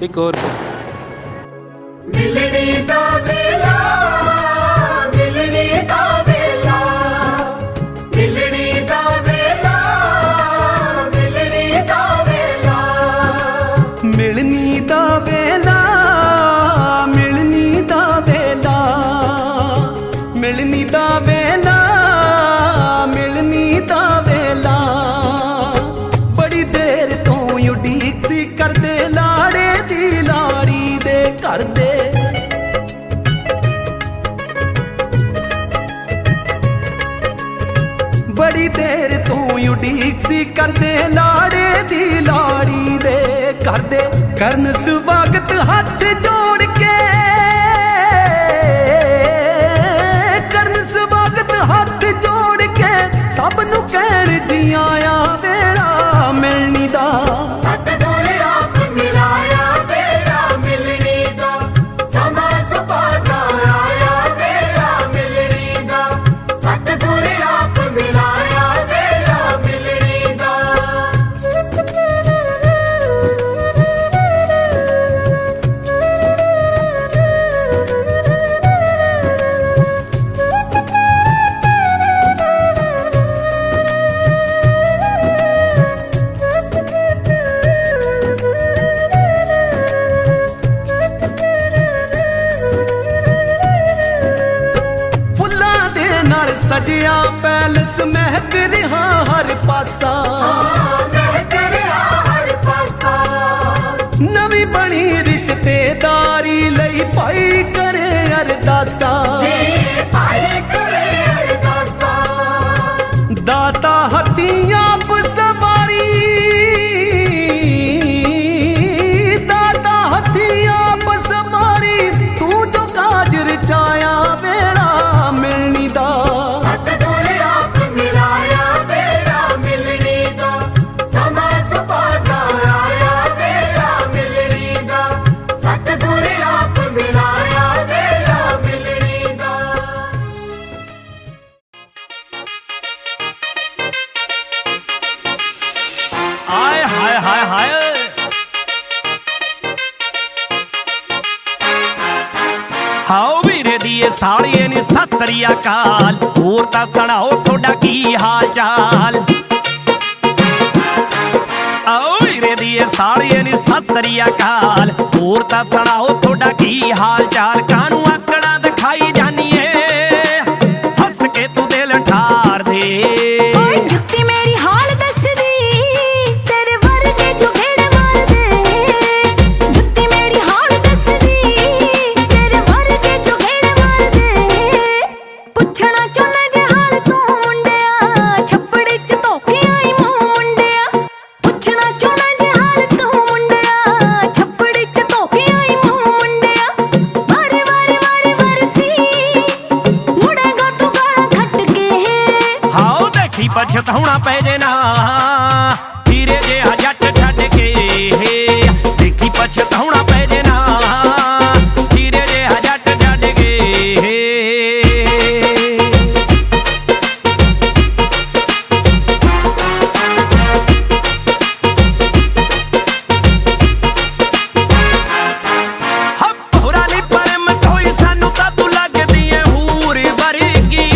एक और मिलनी दा वेला, मिलनी दा वेला, मिलनी दा वेला, मिलनी दा वेला, मिलनी दा वेला, मिलनी दा वेला, मिलनी दा वेला, मिलनी दा वेला। बड़ी देर तो उड़ीक सी करदे लाड़े दी लाड़ी दे घर दे। बड़ी देर तू उड़ीक सी करदे लाड़े दी लाड़ी दे घर दे। करन स्वागत हाथ जोड़ के, करन स्वागत हाथ जोड़ के सब नू कहण जी आया वेला मिलनी दा। सतगुर आप मिलाया वेला मिलनी दा, समा सुभागा आया वेला मिलनी दा। सतगुर आप मिलाया वेला मिलनी दा। फुल्लां दे नाल सजिया पैलस महक रिहा हर पासा। महक रिहा हर पासा, नवी बनी रिश्तेदारी लई पाई करे अरदासा। पाए करे अरदासा, दाता हथी आप सवारी, दाता हथी आप सवारी। तू जो काज रचाया वेला मिलनी दा। सतगुर आप मिलाया वेला मिलनी दा, समा सुभागा आया वेला मिलनी दा। सतगुर आप मिलाया वेला मिलनी दा। आय हाय हाय हाय हाओ ਵੀਰੇ ਦੀਏ ਸਾਲੀਏ ਨੀ ਸਤਿ ਸ੍ਰੀ ਅਕਾਲ। ਹੋਰ ਤਾਂ ਸੁਣਾਓ ਤੁਹਾਡਾ ਕੀ ਹਾਲ ਚਾਲ। ਆਓ ਵੀਰੇ ਦੀਏ ਸਾਲੀਏ ਨੀ ਸਤਿ ਸ੍ਰੀ ਅਕਾਲ। ਹੋਰ ਤਾਂ ਸੁਣਾਓ ਤੁਹਾਡਾ ਕੀ ਹਾਲ ਚਾਲ। ਕਾਹਨੂੰ ਆਕੜਾਂ ਦਿਖਾਈ ਜਾਨੀਏ ਹੱਸ ਕੇ ਤੂੰ ਦਿਲ ਠਾਰ ਦੇ। ਓਏ ਜੁੱਤੀ ਮੇਰੀ ਹਾਲ ਦੱਸਦੀ, ਤੇਰੇ ਵਰਗੇ ਜੋ ਘੇੜੇ ਮਾਰਦੇ। ਜੁੱਤੀ ਮੇਰੀ ਹਾਲ ਦੱਸਦੀ, ਤੇਰੇ ਵਰਗੇ ਜੋ ਘੇੜੇ ਮਾਰਦੇ। ਪੁੱਛਣਾ ਚਾਹੁੰਦਾ ਜੇ ਹਾਲ ਤੂੰ ਮੁੰਡਿਆ, ਛੱਪੜੇ ਚ ਧੋ ਕੇ ਆਈ ਮੂੰਹ ਮੁੰਡਿਆ। ਪੁੱਛਣਾ ਚਾਹੁੰਦਾ ਜੇ ਹਾਲ ਤੂੰ ਮੁੰਡਿਆ, ਛੱਪੜੇ ਚ ਧੋ ਕੇ ਆਈ ਮੂੰਹ ਮੁੰਡਿਆ। ਵਾਰੇ ਵਾਰੇ ਵਾਰੇ ਵਰਸੀ ਮੁੜੇਗਾ ਤੂੰ ਗਾਲਾਂ ਖੱਟ ਕੇ। ਹਾਓ ਦੇਖੀ ਪਛਤਾਉਣਾ ਪੈ ਜੇ ਨਾ ਧੀਰੇ ਜਿਹਾ ਜੱਟ ਛੱਡ ਕੇ। ਦੇਖੀ ਪਛਤਾਉਣਾ ਪੈ ਜੇ ਨਾ ਧੀਰੇ ਜਿਹਾ ਜੱਟ ਛੱਡ ਕੇ। ਹੱਪ ਹੋਰਾ ਨੀ ਪਰਮ ਕੋਈ ਸਾਨੂੰ ਤਾਂ ਤੂੰ ਲੱਗਦੀ ਏ ਹੂਰ ਵਰਗੀ।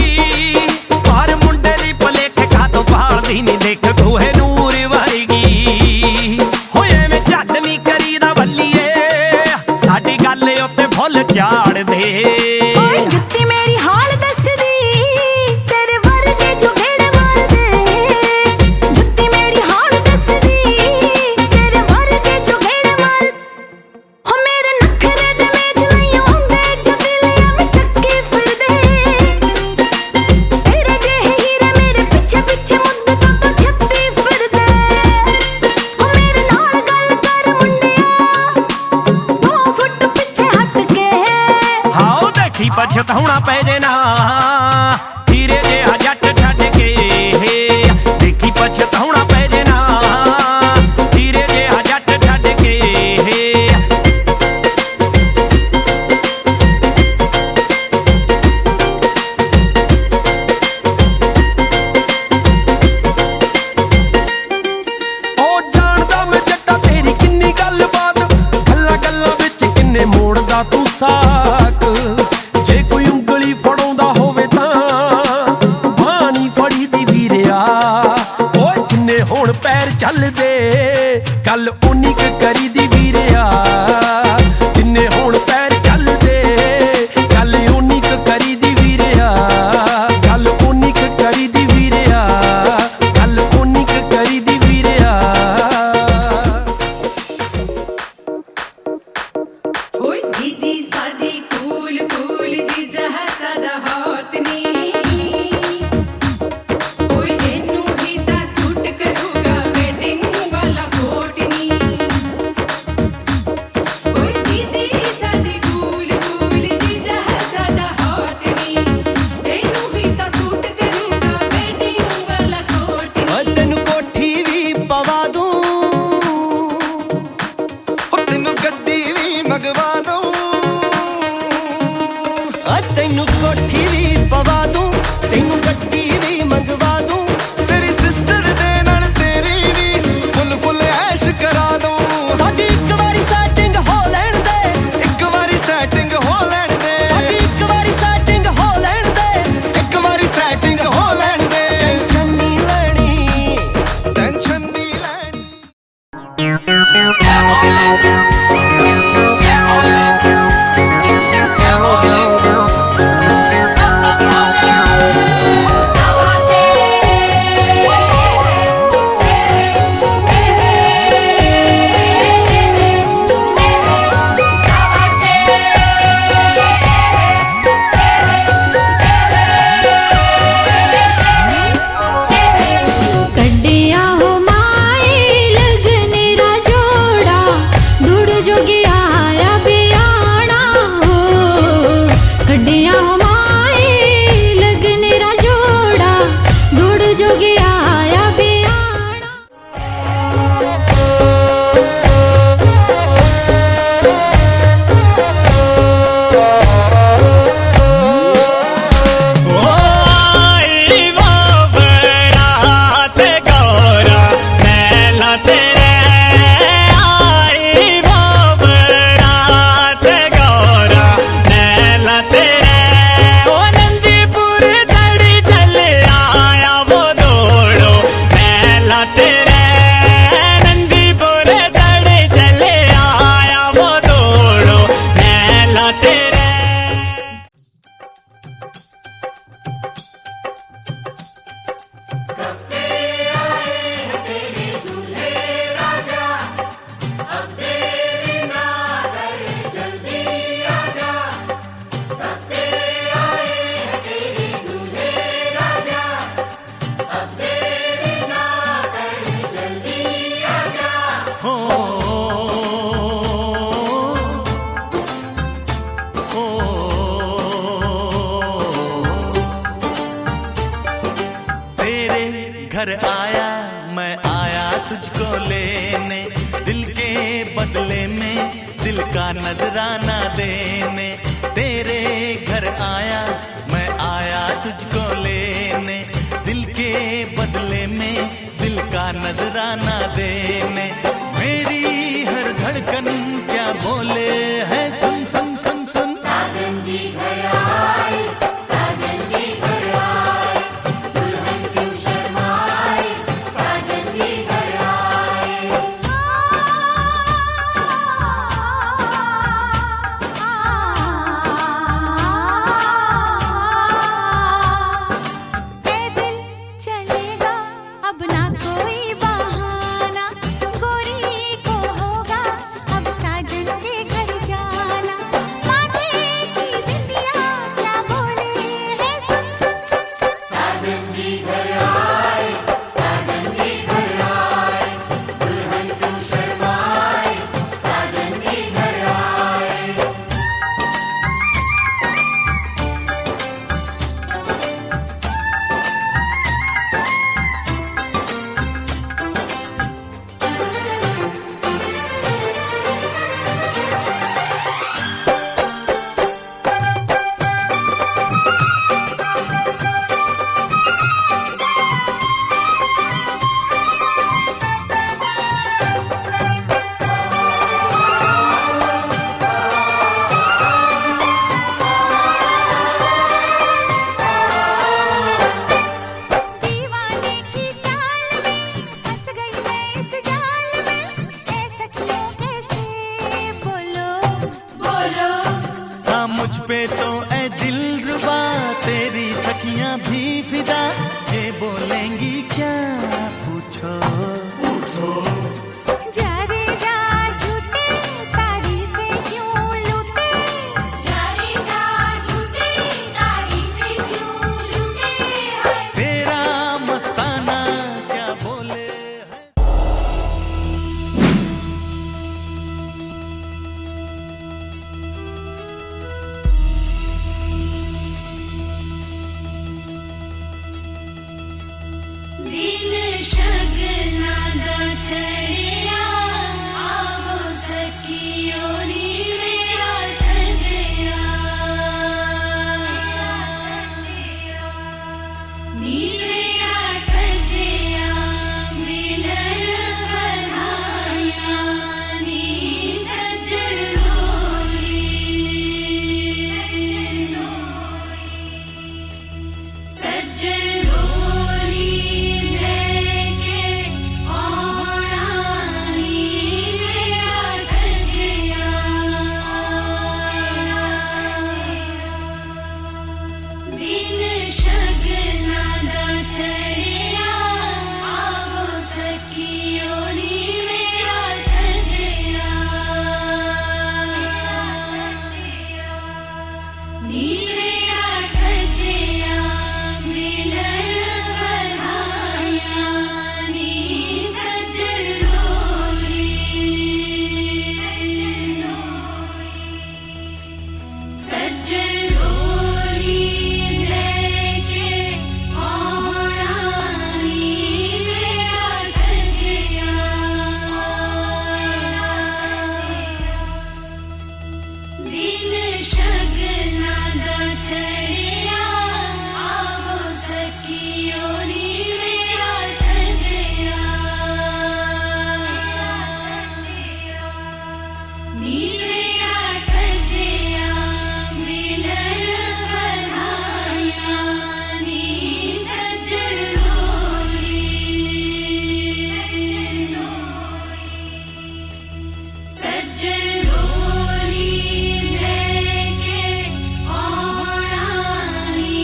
ਪਰ ਮੁੰਡੇ ਦੀ ਭਲੇਖ ਕਾਤੋਂ ਭਾਲਦੀ ਨੀ ਦੇਖ ਗੋਹੇ ਨੂਰ ਵਰਗੀ। ਹੋਏ ਮੈਂ ਚੱਲ ਨੀ ਕਰੀਦਾ ਬੱਲੀਏ ਸਾਡੀ ਗੱਲ ਉੱਤੇ ਫੁੱਲ ਝਾੜ ਦੇ। ਓਏ ਜੁੱਤੀ ਮੇਰੀ ਹਾਲ ਦੱਸਦੀ, ਤੇਰੇ ਵਰਗੇ ਜੋ ਘੇੜੇ ਮਾਰਦੇ। ਜੁੱਤੀ ਮੇਰੀ ਹਾਲ ਦੱਸਦੀ, ਤੇਰੇ ਵਰਗੇ ਜੋ ਘੇੜੇ ਮਾਰ। ਹੋ ਮੇਰੇ ਨਖਰੇ ਦੇ ਮੇਚ ਨਹੀਂ ਆਉਂਦੇ, ਜੋ ਦਿਲਿਆਂ ਵਿੱਚ ਚੱਕੀ ਫਿਰਦੇ। ਤੇਰੇ ਜਿਹੇ ਹੀਰੇ ਮੇਰੇ ਪਿੱਛੇ ਪਿੱਛੇ ਮੁੱਦਤਾਂ ਤੋਂ ਛੱਤੀ ਫਿਰਦੇ। ਹੋ ਮੇਰੇ ਨਾਲ ਗੱਲ ਕਰ ਮੁੰਡਿਆ, 2 ਫੁੱਟ ਪਿੱਛੇ ਹਟ ਕੇ। ਹਾਓ ਦੇਖੀ ਪਛਤਾਉਣਾ ਪੈ ਜੇ ਨਾ ਧੀਰੇ ਜਿਹਾ ਜੱਟ ਛੱਡ ਕੇ। ਦੇਖੀ ਪਛਤਾਉਣਾ ਪੈ ਜੇ ਨਾ ਧੀਰੇ ਜਿਹਾ ਜੱਟ ਛੱਡ ਕੇ। ਉਹ ਜਾਣਦਾ ਮੈਂ ਜੱਟਾ ਤੇਰੀ ਕਿੰਨੀ ਗੱਲਬਾਤ। ਗੱਲਾਂ ਲਾ ਤੂੰ ਸਾਕ ਜੇ ਕੋਈ ਉਂਗਲੀ ਫੜਾਉਂਦਾ ਹੋਵੇ ਤਾਂ ਬਾਣੀ ਫੜੀ ਦੀ ਵੀਰਿਆ ਓਏ ਜਿੰਨੇ ਹੁਣ ਪੈਰ ਚੱਲਦੇ ਗੱਲ ਉਨੀ ਕੁ ਕਰੀ ਦੀ ਵੀਰਿਆ ਜਿੰਨੇ ਹੁਣ ਪੈਰ ਚੱਲਦੇ ਗੱਲ ਉਨੀ ਕੁ ਕਰੀ ਦੀ ਵੀਰਿਆ ਗੱਲ ਉਨੀ ਕੁ ਕਰੀ ਦੀ ਵੀਰਿਆ ਗੱਲ ਉਨੀ ਕੁ ਕਰੀ ਦੀ ਵੀਰਿਆ ਓਏ ਦੀਦੀ ਸਾਡੀ ਕੂਲ ਕੂਲ ਜੀਜਾ ਹੈ ਸਾਡਾ ਹੌਟ ਨੀ ਓਏ ਇਹਨੂੰ ਹੀ ਤਾਂ ਸੂਟ ਕਰੂਗਾ ਵੈਡਿੰਗ ਵਾਲਾ ਕੋਟ ਨੀ ਓਏ ਦੀਦੀ ਸਾਡੀ ਕੂਲ ਕੂਲ ਜੀਜਾ ਹੈ ਸਾਡਾ ਹੌਟ ਨੀ ਇਹਨੂੰ ਹੀ ਤਾਂ ਸੂਟ ਕਰੂਗਾ ਵੈਡਿੰਗ ਵਾਲਾ ਕੋਟ ਨੀ ਓ ਤੈਨੂੰ ਕੋਠੀ ਵੀ ਪਵਾ ਦੂੰ ਹੋ ਤੈਨੂੰ ਗੱਡੀ ਵੀ ਮੰਗਵਾ ਦਊਂ ਓ ਤੈਨੂੰ ਕੋਠੀ ਵੀ ਪਵਾ ਦੂੰ ਤੈਨੂੰ ਗੱਡੀ ਵੀ ਮੰਗਵਾ ਦੂੰ ਤੇਰੀ ਸਿਸਟਰ ਦੇ ਨਾਲ ਤੇਰੀ ਵੀ ਫੁੱਲ ਫੁੱਲ ਐਸ਼ ਕਰਾ ਦਊਂ ਸਾਡੀ ਇੱਕ ਵਾਰੀ ਸੈਟਿੰਗ ਹੋ ਲੈਣ ਦੇ ਇੱਕ ਵਾਰੀ ਸੈਟਿੰਗ ਹੋ ਲੈਣ ਦੇ ਸਾਡੀ ਇੱਕ ਵਾਰੀ ਸੈਟਿੰਗ ਹੋ ਲੈਣ ਦੇ ਇੱਕ ਵਾਰੀ ਸੈਟਿੰਗ ਹੋ ਲੈਣ ਦੇ ਟੈਨਸ਼ਨ ਨਹੀਂ ਲੈਣੀ ਟੈਨਸ਼ਨ ਨਹੀਂ ਲੈਣੀ कड्डिया हो माए लगने रा जोड़ा दुड़ जोगी आया बियाणा हो कड्डिया हो माए लगने रा जोड़ा दुड़ जोगी आया बियाणा आई वो बरात गौरा मैला तेरे आई वो बरात गौरा मैला तेरे ओ नंदीपुर चढ़ी चले आया वो दौड़ो मैला तेरे नंदीपुर चढ़ी चले आया वो दौड़ो मैला तेरे तेरे घर आया मैं आया तुझको लेने दिल के बदले में दिल का नजराना देने तेरे घर आया मैं आया तुझको लेने दिल के बदले में दिल का नजराना देने मेरी हर धड़कन क्या बोले है सुन सुन सुन सुन साजन जी घर आए साजन जी घर आए दुल्हन क्यों शर्माए साजन जी घर आए पे तो ए दिलरुबा तेरी सखियां भी फिदा, ये बोलेंगी क्या पूछो पूछो। जा रे जा झूठे तारीफें क्यों लूटे, जा रे जा झूठी तारीफें क्यों लूटे हैं। तेरा मस्ताना क्या बोले है। दिन शगना दा चढ़िया, आवो सखियो नी मेरा सजया, नी मेरा सजया मिलन बधाइयां, नी सजन डोली, सजन डोली लेके आना, नी मेरा सजया, दिन शगना दा चढ़िया, आवो सखियो नी मेरा सजया, नी मेरा सजया मिलन बधाइयां, नी सजन डोली, सजन डोली लेके आना, नी मेरा सजया, दिन शगना दा चढ़िया, आवो सखियो नी मेरा सजया, नी मेरा सजया मिलन बधाइयां, नी सजन डोली, सजन डोली लेके आना, नी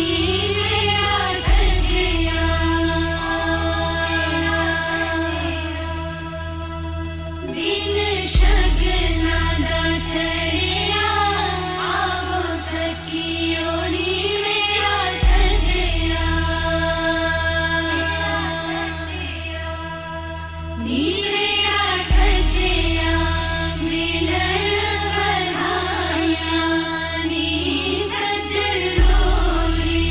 मेरा सजया, दिन शगना दा चढ़िया, आवो सखियो नी मेरा सजया, नी मेरा सजया मिलन बधाइयां, नी सजन डोली,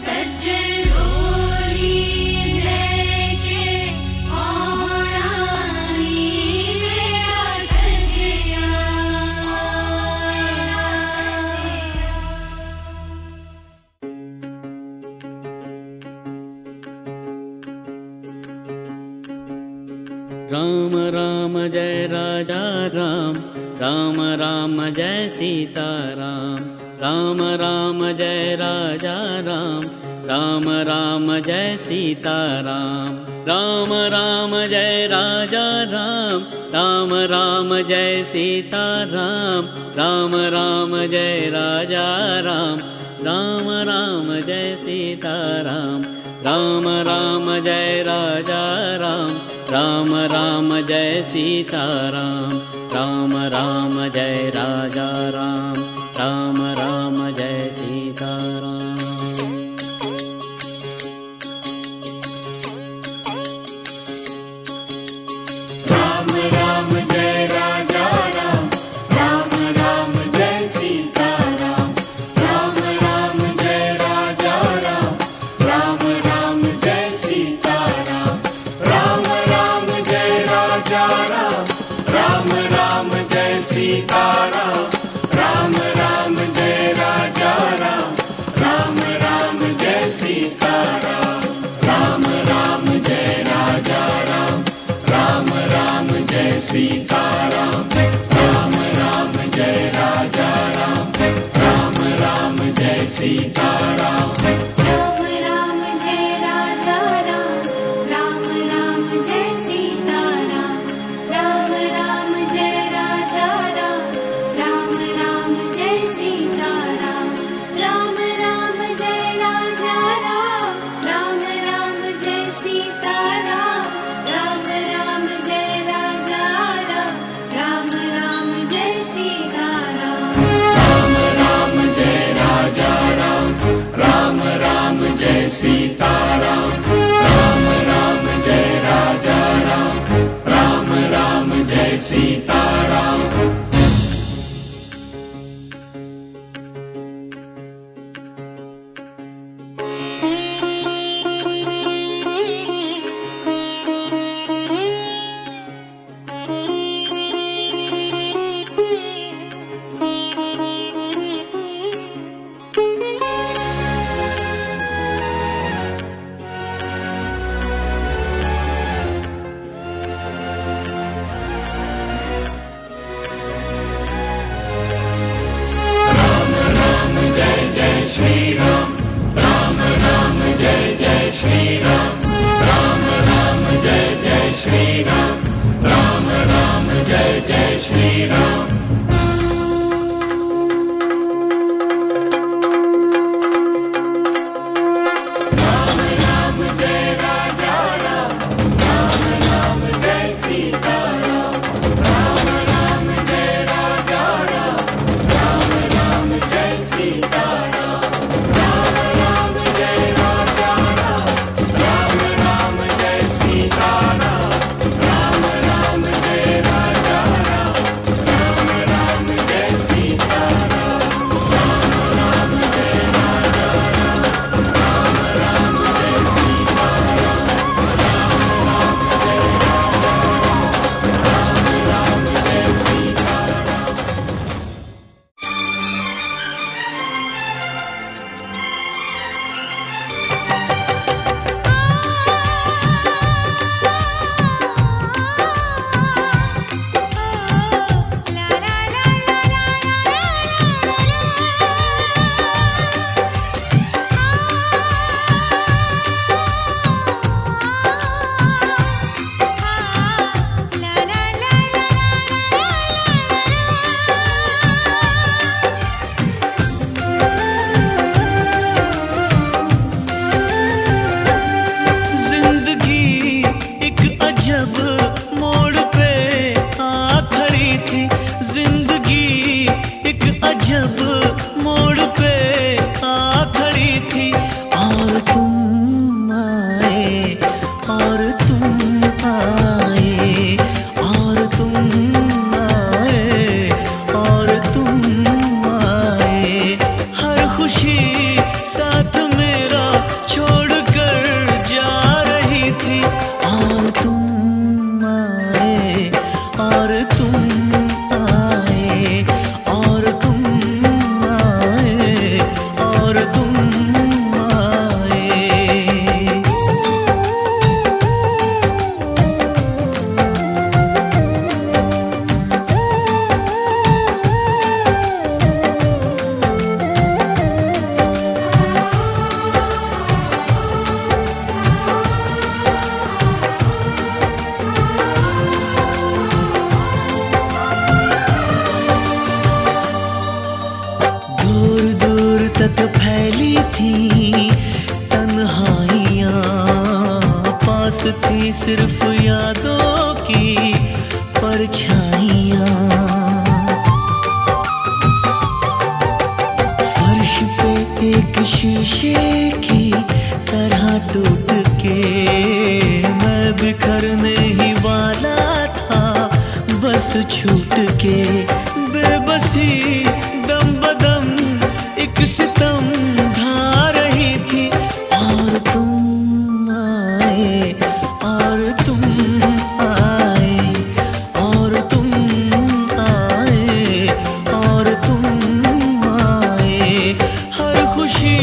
सजन डोली लेके आना, नी मेरा सजया। राम राम जय राजा राम, राम राम जय सीता राम, राम राम जय राजा राम, राम राम जय सीता राम, राम राम जय राजा राम, राम राम जय सीता राम, राम राम जय राजा राम, राम राम जय सीता राम, राम राम जय राजा राम, राम राम जय सीता राम, राम राम जय राजा राम, राम राम जय सीता राम। राम राम जय राजा राम, राम राम जय सीता राम, राम राम जय राजा राम, राम राम जय सीता राम, राम राम जय राजा राम, राम राम जय सीता राम, राम राम जय सीताराम राम राम जय राजा राम राम राम जय सीताराम श्री राम राम राम जय जय श्री राम राम राम जय जय श्री राम राम राम जय जय श्री राम राम राम जय राजा राम राम राम जय सीताराम राम राम जय राजा राम राम राम जय सीताराम राम राम जय राजा राम राम राम जय सीताराम राम राम जय राजा राम राम राम जय सीताराम राम राम जय राजा राम राम राम जय सीताराम राम राम जय सीताराम जिंदगी एक अजब मोड़ पे आ खड़ी थी जिंदगी एक अजब मोड़ पे आ खड़ी थी और तुम आए और तुम आए और तुम आए और तुम आए हर खुशी साथ मेरा छोड़ कर जा रही थी और तुम आए और तुम आए और तुम आए और तुम आए दूर दूर तक फैली थी तन्हाइयाँ पास थी सिर्फ यादों की परछाइयाँ फर्श पे एक शीशे की तरह टूट के मैं बिखरने ही वाला था बस छूट के बेबसी दम बदम एक सितम ढा रही थी और तुम आए और तुम आए और तुम आए और तुम आए हर खुशी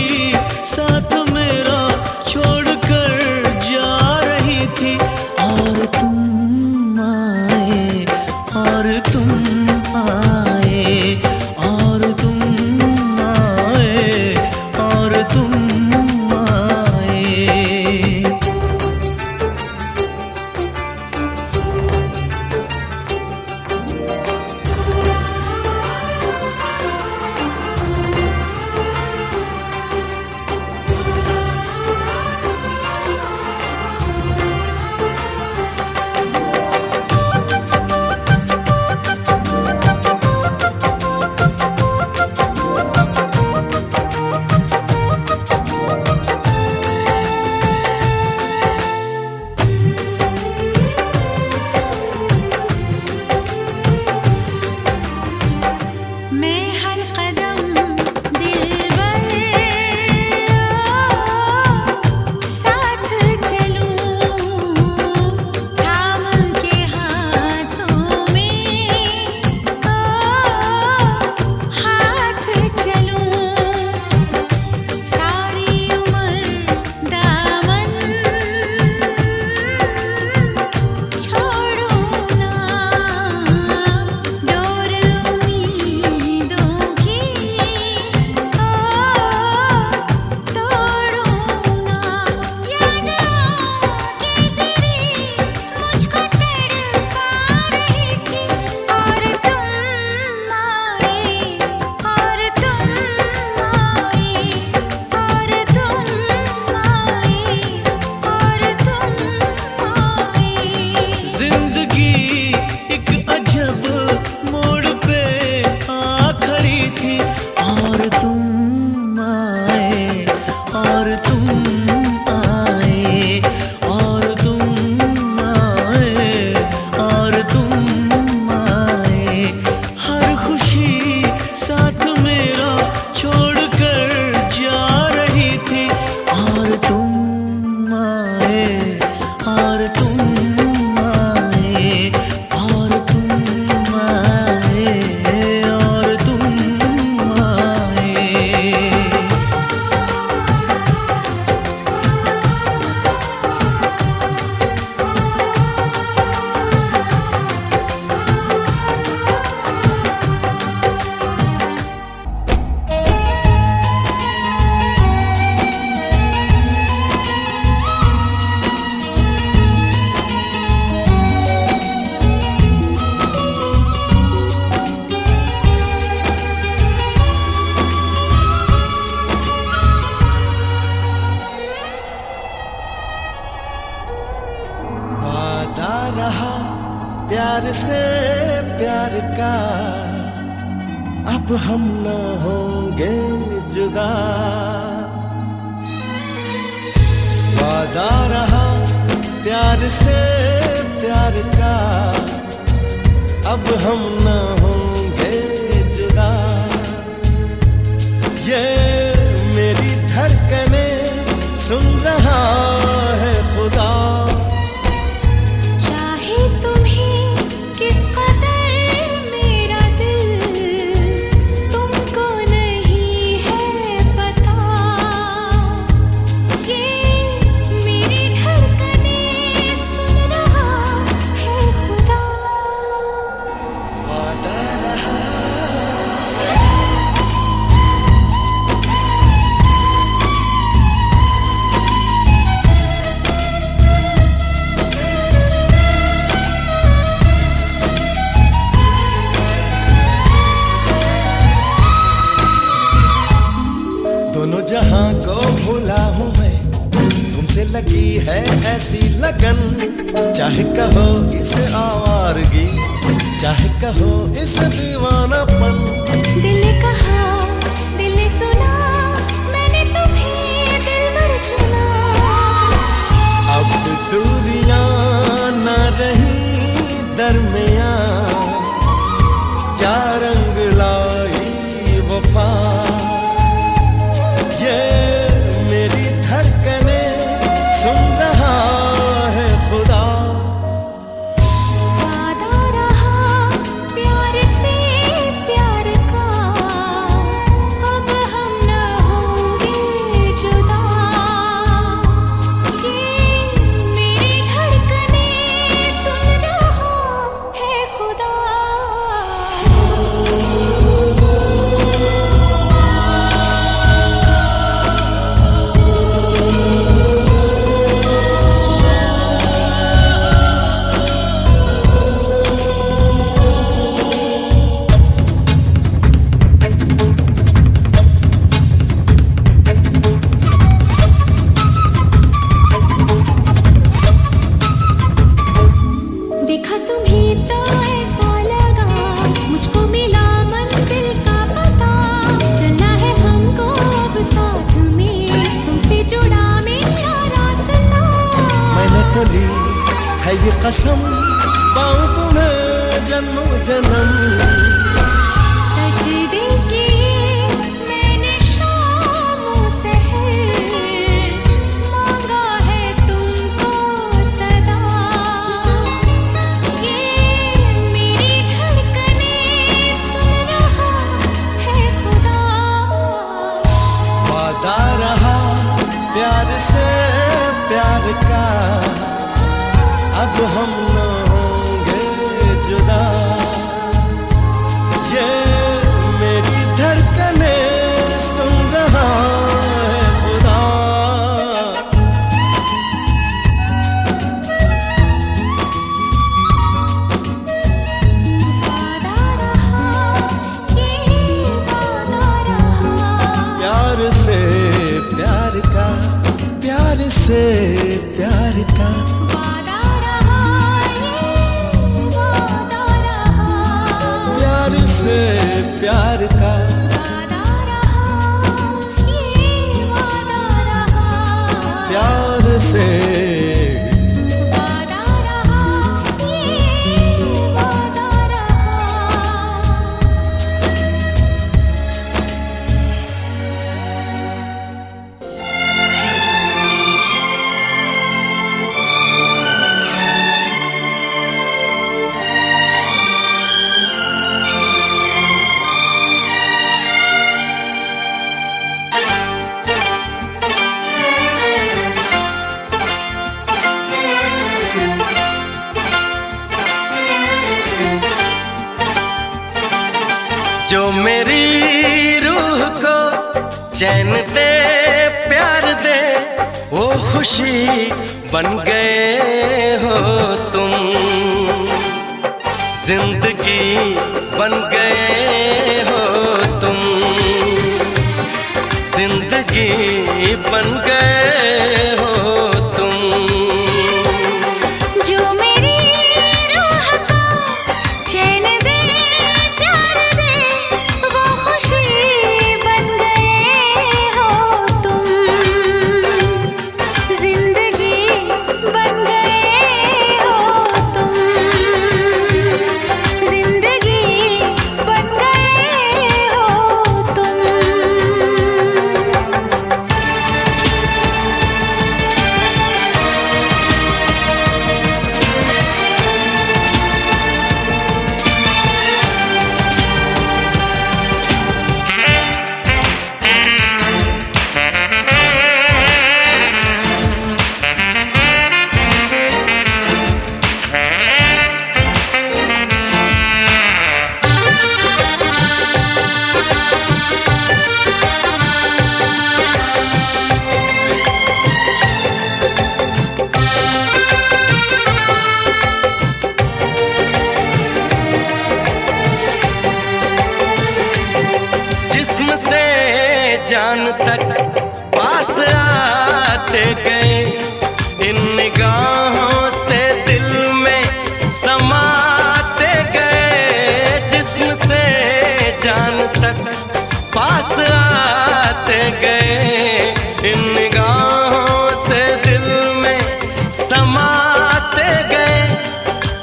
साथ मेरा छोड़ कर जा रही थी और तुम आए और तुम आए रहा प्यार से प्यार का, अब हम न होंगे जुदा। वादा रहा प्यार से प्यार का, अब हम न होंगे जुदा। ये मेरी धड़कनें सुन रहा है खुदा। चाहे तुम्हें किस कदर मेरा दिल तुमको नहीं है पता। ये मेरी धड़कनें सुन रहा है खुदा। वादा रहा दोनों जहां को भूला हूं मैं, तुमसे लगी है ऐसी लगन। चाहे कहो इस आवारगी, चाहे कहो इस दीवानापन। दिल कहा दिल सुना, मैंने तुम्हें दिलबर चुना। अब दूरियां न रही दरमियां, क्या रंग लाई वफा। ये मेरी धड़कनें सुन रहा है खुदा। वादा रहा प्यार से प्यार का, अब हम न होंगे जुदा। ये मेरी धड़कनें सुन रहा है खुदा। देखा तुम्हें तो ऐसा लगा, मुझको मिला मंजिल का पता। चलना है हमको अब साथ में, तुमसे जुड़ा मेरा रास्ता। मैंने तो ली है ये कसम, पाऊं तुम्हें जन्म जन्म। सजदे किए मैंने शामों सहर, मांगा है तुमको सदा। ये मेरी धड़कनें सुन रहा है खुदा। वादा रहा प्यार से प्यार का, अब हम न होंगे जुदा। ये मेरी धड़कनें सुन रहा है खुदा। वादा रहा ये वादा रहा। प्यार से प्यार का, प्यार से प्यार का। वादा रहा ये वादा रहा। प्यार से प्यार का। वादा रहा ये वादा रहा। प्यार से वादा रहा ये वादा रहा। जो मेरी रूह को चैन दे प्यार दे, वो खुशी बन गए हो तुम। जिंदगी बन गए हो तुम, जिंदगी बन गए हो तुम। जो मेरी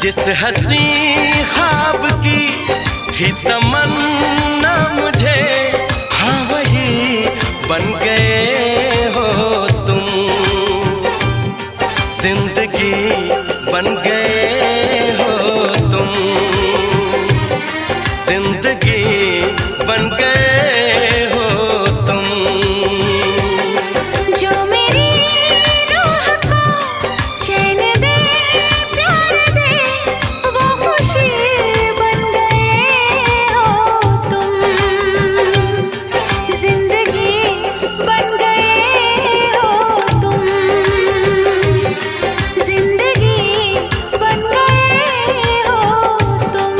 जिस हंसी ख्वाब की थी तमन्ना मुझे, हाँ वही बन गए हो तुम। जिंदगी बन गए हो तुम, जिंदगी बन गए हो तुम। जो मेरी रूह को चैन दे प्यार दे, वो खुशी बन गए हो तुम। जिंदगी बन गए हो तुम, जिंदगी बन गए हो तुम।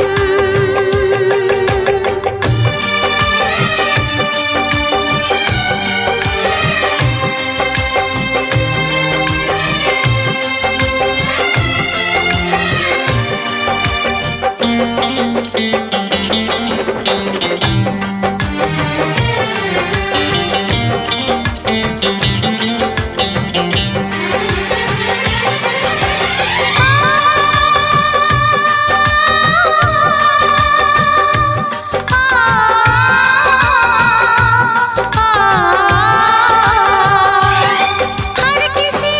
हर किसी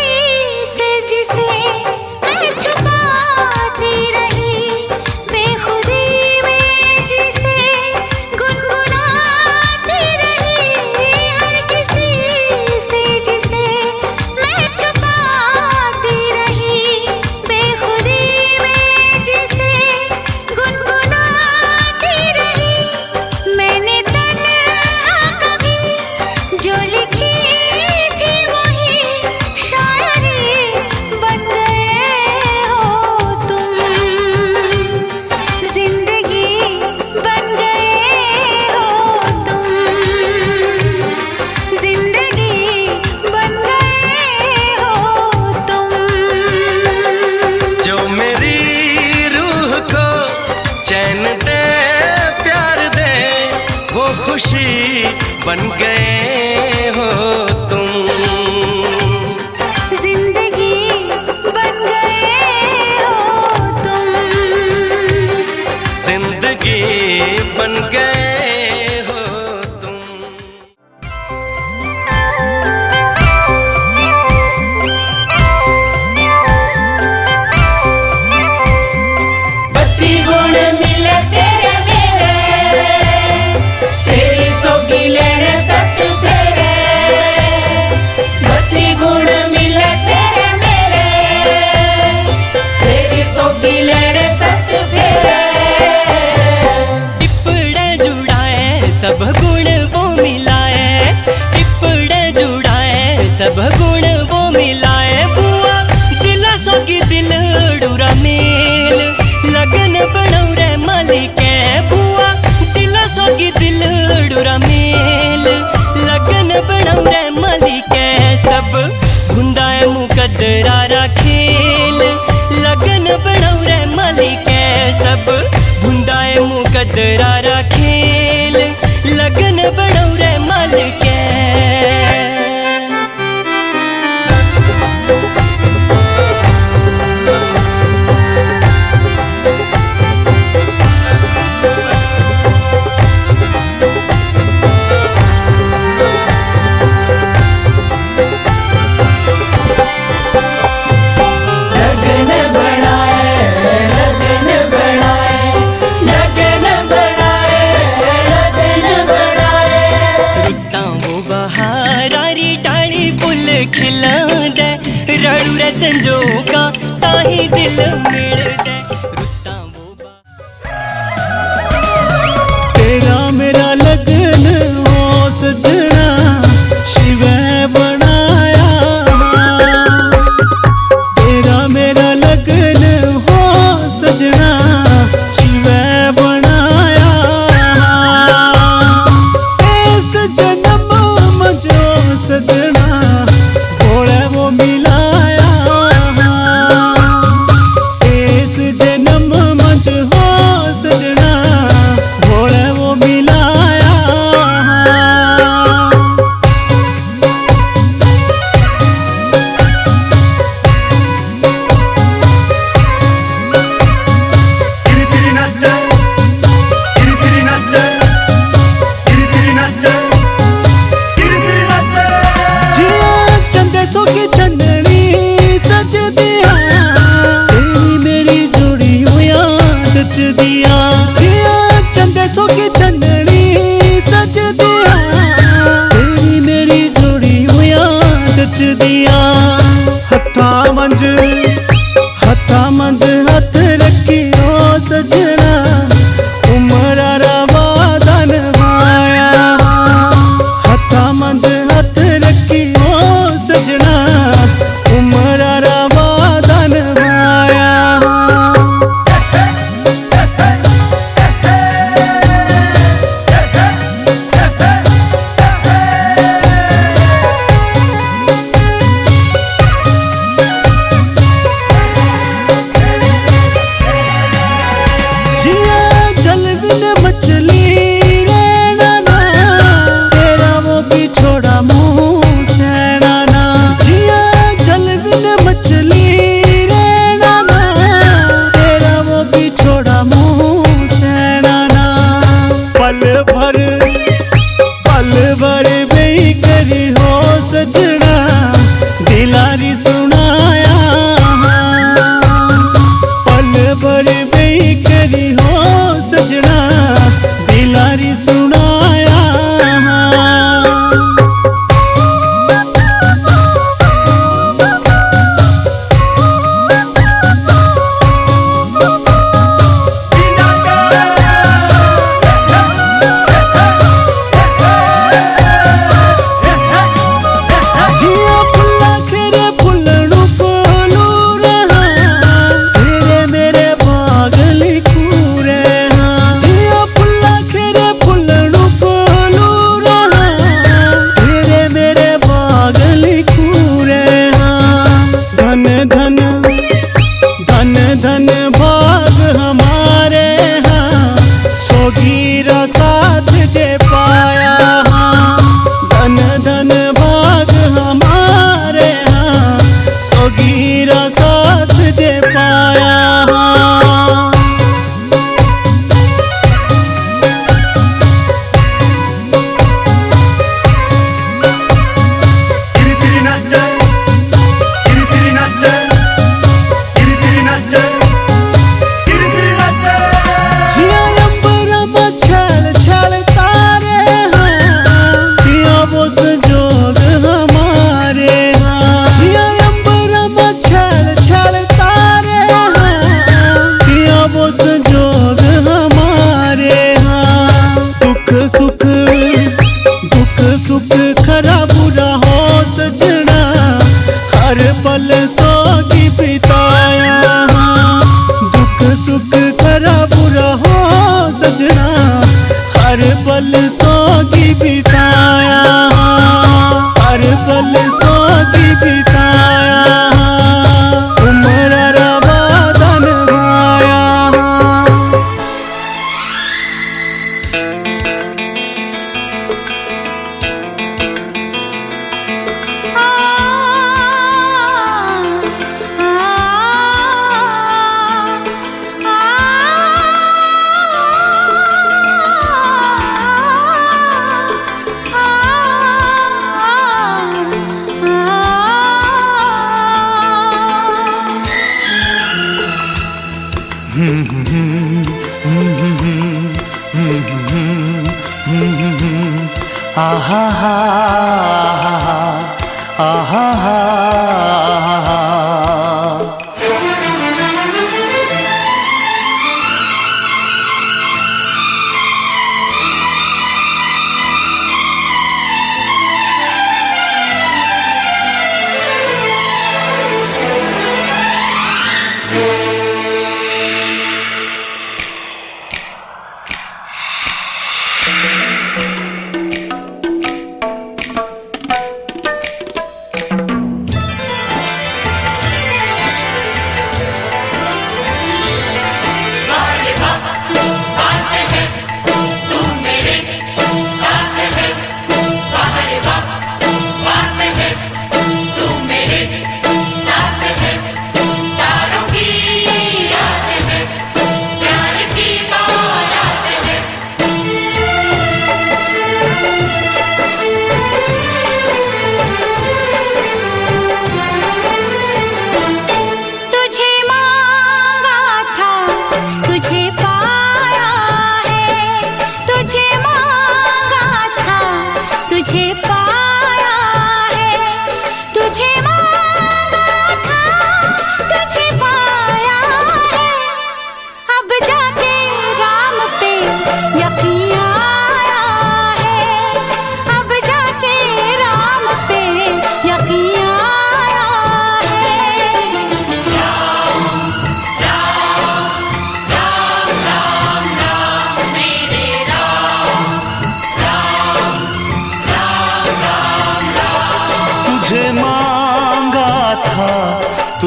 से जिसे मैं छुपाती रही, बेखुदी में जिसे गुनगुनाती रही। हर किसी से जिसे मैं छुपाती रही, बेखुदी में जिसे गुनगुनाती रही। मैंने तन्हा कभी जो लिखी थी वही शायरी बन गए हो तुम। जिंदगी बन गए हो तुम, जिंदगी बन गए हो तुम। जो मेरी रूह को चैन दे प्यार दे, वो खुशी बन गए हो तुम। जिंदगी बन गए हो तुम, जिंदगी बन गए हो तुम। बत्ती गुण मिले तेरे मेरे, तेरी सोगी लेने सत फेरे। बत्ती गुण मिले तेरे मेरे, तेरी सोगी लेने सत फेरे। टिपड़े जुड़ाए सब गुण वो मिलाए, टिपड़े जुड़ाए सब गुण वो मिलाए। बुआ दिल सोगी दिल डूरा मेल, लगन बनौरे मालिके। बुआ दिल सोगी दिल डूरा मेल, लगन बनौरे मालिके। सब भुंदाए मुकद्दरा रा खेल, लगन बनौरे मालिके। सब भुंदाए मुकद्दरा रा खेल, लगन बनौरे मालिके। लगन बढ़ाए, लगन बढ़ाए, लगन बढ़ाए, लगन बढ़ाए। रुत्तां वो बहारारी डाली फुल खिलांदे, रड़ू रे संजोगा ताही दिल मिलदे। रुत्तां वो तेरा मेरा लगन हो सजना, शिवे बनाया। तेरा मेरा लगन हो सजना, शिवे बनाया। इस जन्म में जो सजना भोले वो मिलाया। इस हथा मंझ हथ रखी ओ सजना उमरा रवा धन माया हथा मंझ हथ रखी ओ सजना उमरा रवा धन माया मछली रहना ना तेरा वो भी छोड़ा मुँह सहना ना जिया जल बिन मछली रहना ना तेरा वो भी छोड़ा मुँह सहना ना पल भर बेई करी हो सजना दिलारी सुनाया पल भर बेई करी हो सजना दिलारी सुनाया जिया फुल्ला खेरे फुल्लनु फूलू रहा तेरे मेरे बाग लिखू रहा जिया फुल्ला खेरे फुल्लनु फूलू रहा तेरे मेरे बाग लिखू रहा धन धन धन धन भाग हमारे हाँ सोगीरा साथ जे पाया धन धन भाग हमारे हाँ सोगीरा साथ जे पाया जिया अंबरा में छल छल तारे हाँ जिया वो संजोग हमारे हाँ जिया अंबरा में छल छल तारे हाँ जिया वो संजोग हमारे हाँ दुख सुख खरा बुरा हो सजना हर पल सोगी बिताया दुख सुख खरा बुरा हो सजना हर पल सोगी बिताया हर पल सोगी बिताया उमरा रवा धन माया आहा हा आहा हा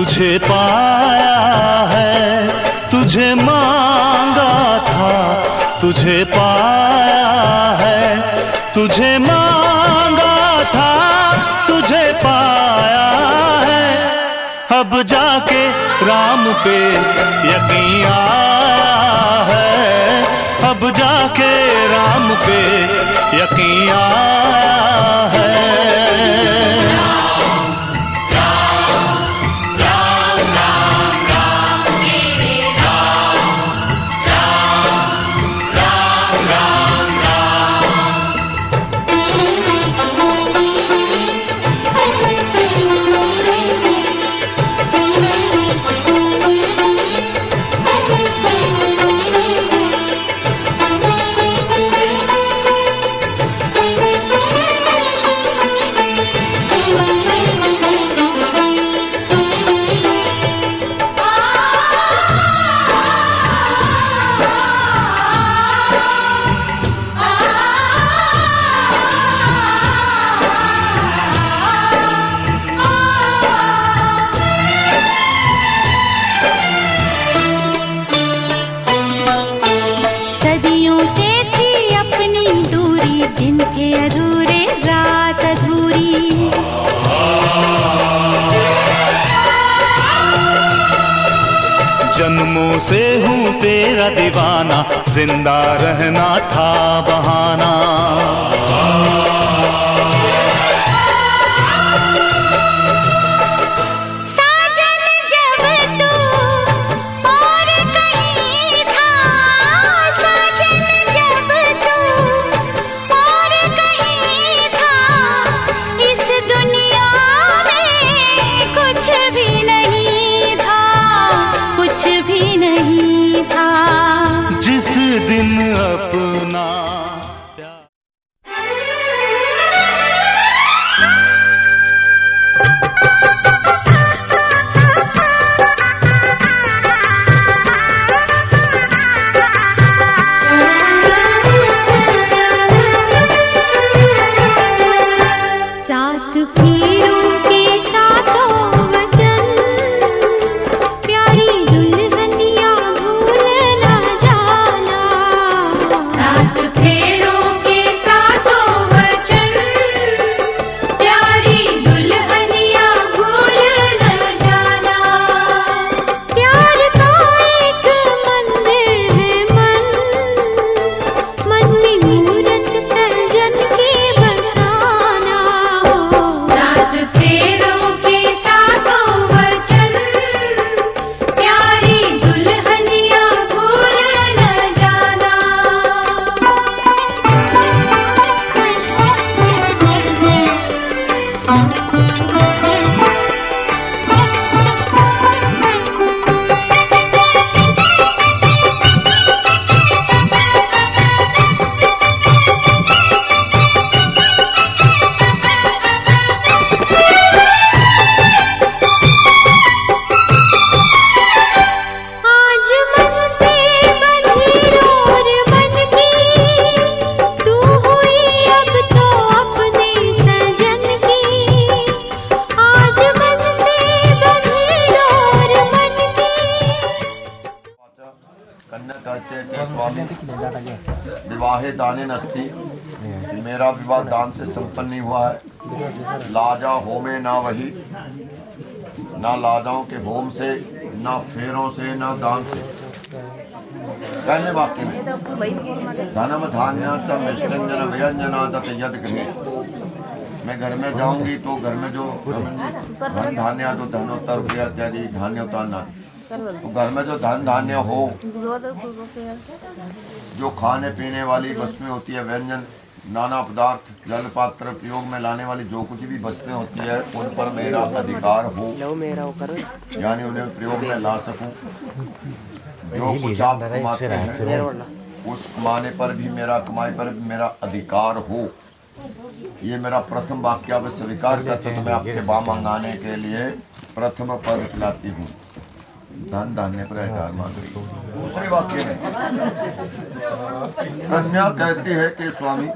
तुझे पाया है, तुझे मांगा था, तुझे पाया है, तुझे मांगा था, तुझे पाया है। अब जाके राम पे यकीन आया है, अब जाके राम पे यकीन आया है। जन्मों से हूँ तेरा दीवाना, जिंदा रहना था बहाना। साजन जब तू और कहीं था, साजन जब तू और कहीं था, इस दुनिया में कुछ भी नहीं था, कुछ भी नहीं था। जिस दिन अपना साथ पीरों के साथों वचन, प्यारी दुल्हनिया भूल ना जाना। साथ फेरों के साथों वचन, प्यारी दुल्हनिया भूल ना जाना। प्यार का एक मंदिर है मन, मन में मूरत सजन के बसाना। साथ फेरों के साथों वचन, प्यारी दुल्हनिया भूल न जाना। आज मन से बंधी डोर बनती, तू हुई अब तो अपने सजन की। आज मन से बंधी डोर बनती। कन्या कहते हैं कि स्वामी विवाहे दाने नस्ती, मेरा विवाह दान से संपन्न नहीं हुआ है। लाजा होमे ना वही, ना लाजाओं के होम से, ना फेरों से, ना दान से। पहले वाक्य में धनम धान्य मिष्टंजन व्यंजना दत्त यद गृहे, मैं घर में जाऊंगी तो घर में जो धन धान्य, जो धनोत्तर रुपया इत्यादि धान्य उतारना, तो घर में जो धन धान्य हो, जो खाने पीने वाली वस्तुएं होती है, व्यंजन, नाना पदार्थ, जल पात्र, प्रयोग में लाने वाली जो कुछ भी वस्तुएं होती है, उन पर मेरा अधिकार हो, यानी उन्हें प्रयोग में ला सकूं। जो कुछ आप कमाते हैं उस कमाने पर भी मेरा, कमाई पर भी मेरा अधिकार हो। ये मेरा प्रथम वाक्य आप स्वीकार करते तो मैं आपके बाम मंगाने के लिए प्रथम पद खिलाती हूँ। धन धान्य पर अधिकार मांग रही हूँ। दूसरे वाक्य में कन्या कहती है कि स्वामी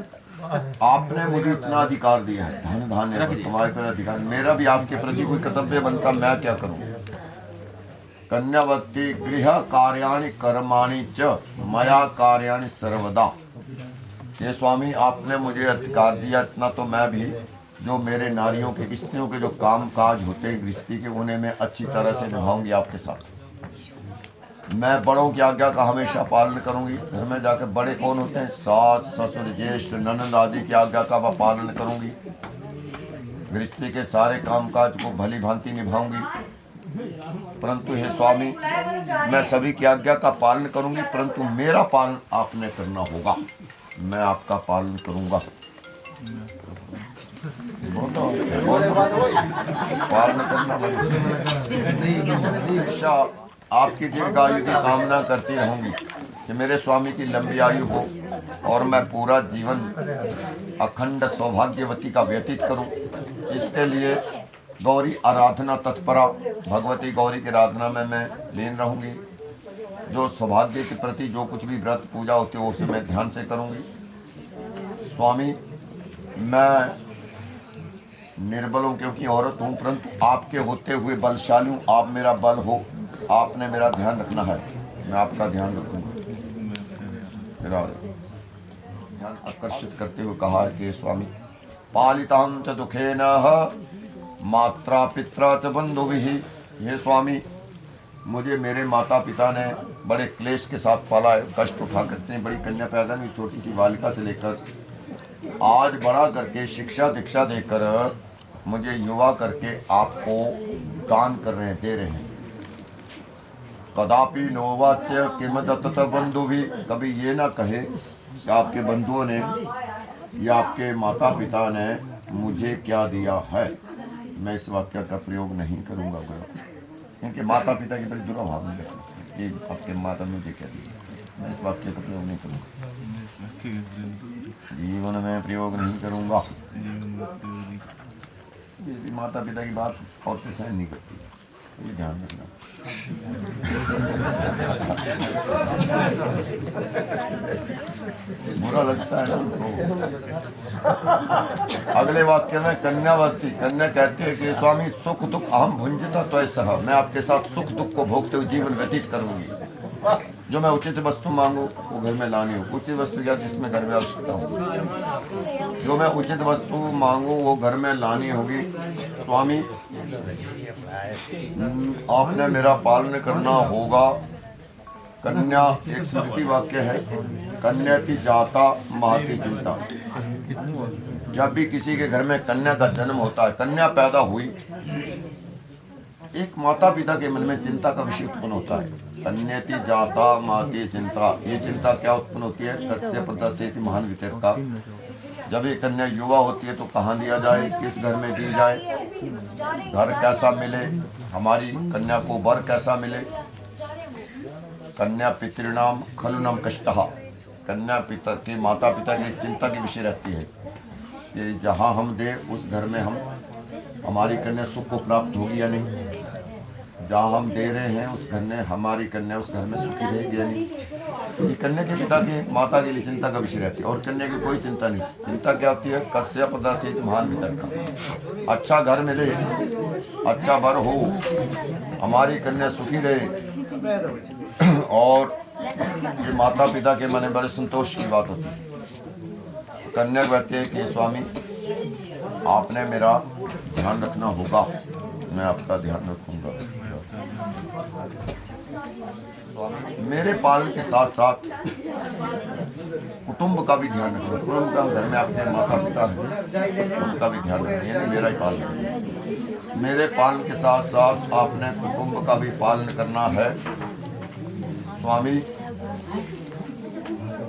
आपने मुझे इतना अधिकार दिया है, धन धान्य पर, कमाई पर अधिकार, मेरा भी आपके प्रति कोई कर्तव्य बनता, मैं क्या करूं? कन्यावती गृह कार्याणि कर्माणि च मया कार्याणि सर्वदा। ये स्वामी आपने मुझे अधिकार दिया इतना, तो मैं भी जो मेरे नारियों के स्त्रियों के जो काम काज होते हैं गृहस्थी के, उन्हें मैं अच्छी तरह से निभाऊंगी आपके साथ। मैं बड़ों की आज्ञा का हमेशा पालन करूंगी। घर में जाकर बड़े कौन होते हैं, सास ससुर ज्येष्ठ ननद आदि की आज्ञा का मैं पालन करूंगी। गृहस्थी के सारे कामकाज को भली भांति निभाऊंगी। परंतु हे स्वामी, मैं सभी की आज्ञा का पालन करूंगी, परंतु मेरा पालन आपने करना होगा। मैं आपका पालन करूंगा। पालन करना हमेशा आपकी दीर्घायु की कामना करती रहूंगी कि मेरे स्वामी की लंबी आयु हो और मैं पूरा जीवन अखंड सौभाग्यवती का व्यतीत करूं। इसके लिए गौरी आराधना तत्परा, भगवती गौरी की आराधना में मैं लीन रहूंगी। जो सौभाग्य के प्रति जो कुछ भी व्रत पूजा होती है उसे मैं ध्यान से करूंगी। स्वामी, मैं निर्बल हूं क्योंकि औरत हूं, परंतु आपके होते हुए बलशाली हूं। आप मेरा बल हो, आपने मेरा ध्यान रखना है, मैं आपका ध्यान रखूंगा। मेरा ध्यान आकर्षित करते हुए कहा है कि स्वामी, पालितां च दुखेन मात्रा पित्रा च बंधुभिः। ये स्वामी, मुझे मेरे माता पिता ने बड़े क्लेश के साथ पाला है, कष्ट उठा कर इतनी बड़ी कन्या पैदा हुई, छोटी सी बालिका से लेकर आज बड़ा करके शिक्षा दीक्षा देकर मुझे युवा करके आपको दान कर रहे हैं, दे रहे हैं। कदापि नोवाच्य किम दत्त बंधु भी, कभी ये ना कहे कि आपके बंधुओं ने या आपके माता पिता ने मुझे क्या दिया है। मैं इस वाक्य का प्रयोग नहीं करूंगा, क्योंकि माता पिता के प्रति दुराभाव नहीं रखना। ये आपके माता मुझे क्या दिया, मैं इस वाक्य का प्रयोग नहीं करूंगा, जीवन में प्रयोग नहीं करूंगा। ये माता पिता की बात औरतें सहन नहीं करती, ये ध्यान रखना। बुरा लगता है हमको। अगले वाक्य में कन्यावती, कन्या कहती है कि स्वामी सुख दुख अहम भुंजता तो सह, मैं आपके साथ सुख दुख को भोगते हुए जीवन व्यतीत करूंगी। जो मैं उचित वस्तु मांगू वो घर में लानी हो। उचित वस्तु क्या, जिसमें घर में आवश्यकता हो, जो मैं उचित वस्तु मांगू वो घर में लानी होगी। स्वामी, आपने मेरा पालन करना होगा। कन्या एक स्मृति वाक्य है, कन्या की जाता महती चिंता। जब भी किसी के घर में कन्या का जन्म होता है, कन्या पैदा हुई, एक माता पिता के मन में चिंता का विषय उत्पन्न होता है। कन्याति जाता माती चिंता। ये चिंता क्या उत्पन्न होती है, कस्य प्रदर्शित महान वितरका। जब ये कन्या युवा होती है तो कहाँ दिया जाए, किस घर में दी जाए, घर कैसा मिले, हमारी कन्या को वर कैसा मिले। कन्या पितृणाम खलुनम कष्टः। कन्या पिता के माता पिता की चिंता की विषय रहती है कि जहाँ हम दे उस घर में हमारी कन्या सुख को प्राप्त होगी या नहीं। जहाँ हम दे रहे हैं उस घर में हमारी कन्या उस घर में सुखी रहेगी या नहीं। तो कन्या के पिता की माता के लिए चिंता का विषय रहती है, और कन्या की कोई चिंता नहीं। चिंता क्या होती है, कस्य प्रदर्शित महान वितरका। अच्छा घर मिले, अच्छा वर हो, हमारी कन्या सुखी रहे, और ये माता पिता के मन में बड़े संतोष की बात होती है। कन्या कहते हैं कि स्वामी आपने मेरा ध्यान रखना होगा, मैं आपका ध्यान रखूंगा। मेरे पालन के साथ साथ कुटुंब का भी ध्यान रखना। कुटुंब का, घर में आपके माता पिता हैं, उनका भी ध्यान रखना, यानी मेरा ही पालन। मेरे पालन के साथ साथ आपने कुटुंब का भी पालन करना है। स्वामी,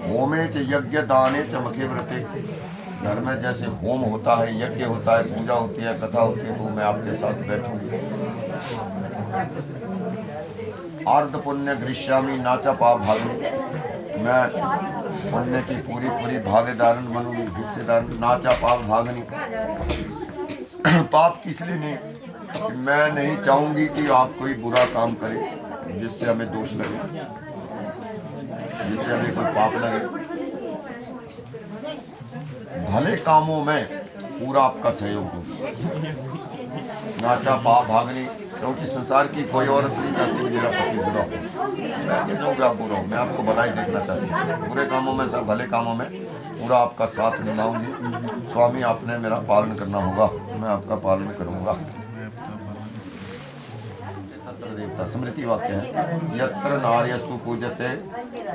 होमे च यज्ञ दाने च मखे व्रते। घर में जैसे होम होता है, यज्ञ होता है, पूजा होती है, कथा होती है, तो मैं आपके साथ बैठूंगी। अर्ध पुण्य गृह्यामि नाचा पाप भागनी। मैं पुण्य की पूरी भागीदारन बनूंगी, हिस्सेदार। नाचा पाप भागनी, पाप किस लिए नहीं, मैं नहीं चाहूंगी कि आप कोई बुरा काम करें जिससे हमें दोष लगे, जिससे हमें कोई पाप लगे। भले कामों में पूरा आपका सहयोग दूँ। नाचा पाप भागनी, क्योंकि संसार की कोई औरत नहीं चाहती कि मेरा पति बुरा हो। मैं नहीं दूंगा बुरा हो, मैं आपको भलाई देखना चाहती हूँ। बुरे कामों में सब भले कामों में पूरा आपका साथ निभाऊंगी। स्वामी आपने मेरा पालन करना होगा, मैं आपका पालन करूँगा। देवता स्मृति वाक्य है, यत्र नार्यस्तु पूजते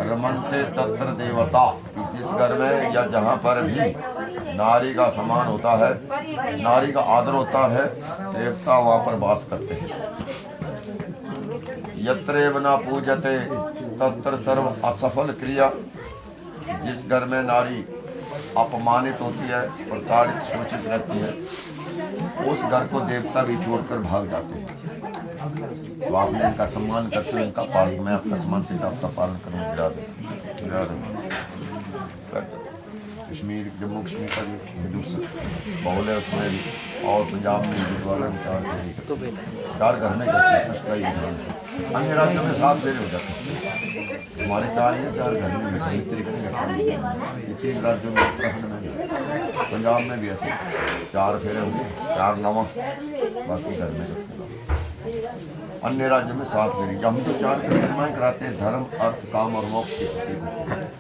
रमन्ते तत्र देवता। जिस घर में या जहाँ पर भी नारी का सम्मान होता है, नारी का आदर होता है, देवता वहाँ पर वास करते हैं। यत्रेव न पूजते तत्र सर्व असफल क्रिया। जिस घर में नारी अपमानित होती है, प्रताड़ित शोषित रहती है, उस घर को देवता भी छोड़कर भाग जाते हैं। तो आपने इनका सम्मान करते हैं, इनका पालन, मैं आपका सम्मान से आपका पालन करूँगा। कश्मीर जम्मू कश्मीर का जो हिंदू बहुल है उसमें भी, और पंजाब में गुरुद्वारा में 4 घर में करते हैं। अन्य राज्यों में 7 फेरे हो जाते हैं, हमारे 4 घर में 3 राज्यों में, उत्तराखंड में, पंजाब में भी ऐसे 4 फेरे होंगे, 4 नवा, बाकी घर में करते हैं। अन्य राज्यों में 7 फेरे। हम तो 4 परिक्रमाएं कराते हैं, धर्म अर्थ काम और मोक्ष की प्रतीक।